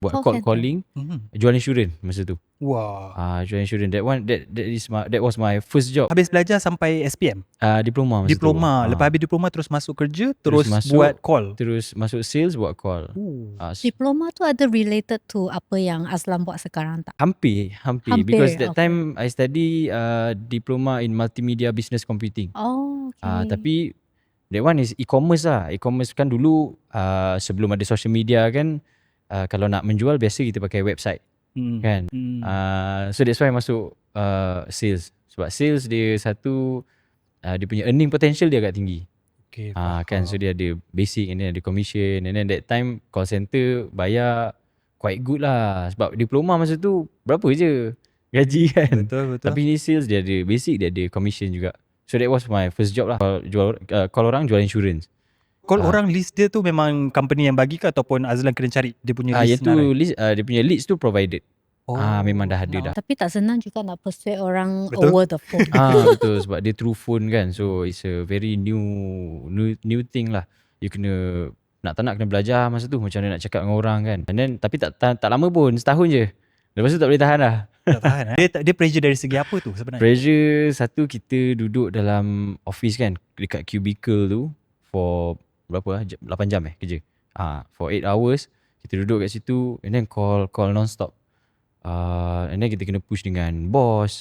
buat Call cold center. calling, jual insurans masa tu. Wah. Jual insurans. That was my first job. Habis belajar sampai SPM? Diploma masa tu. Diploma. Lepas habis diploma terus masuk kerja, terus masuk, buat call. Terus masuk sales, buat call. Diploma tu ada related to apa yang Azlan buat sekarang tak? Hampir. Because that time I study diploma in multimedia business computing. Okay. Tapi that one is e-commerce lah. E-commerce kan dulu sebelum ada social media kan, kalau nak menjual biasa kita pakai website. Kan. So that's why masuk sales. Sebab sales dia satu, dia punya earning potential dia agak tinggi. Okay, kan. So dia ada basic and then ada commission, and then that time call center bayar quite good lah. Sebab diploma masa tu berapa je gaji kan. Betul. Tapi ni sales dia ada basic, dia ada commission juga. So that was my first job lah. Call orang jual insurance. Call orang, list dia tu memang company yang bagi ke ataupun Azlan kena cari dia punya list? List, dia punya leads tu provided. Memang dah ada dah. Tapi tak senang juga nak persuade orang over the phone. Betul, sebab dia through phone kan. So it's a very new thing lah. You kena tak nak kena belajar masa tu macam mana nak cakap dengan orang kan. And then tapi tak lama pun, setahun je. Lepas tu tak boleh tahan lah. Tak tahan. Dia pressure dari segi apa tu sebenarnya? Pressure satu, kita duduk dalam office kan, dekat cubicle tu for berapa 8 jam kerja. For 8 hours kita duduk kat situ and then call non-stop. And then kita kena push dengan boss.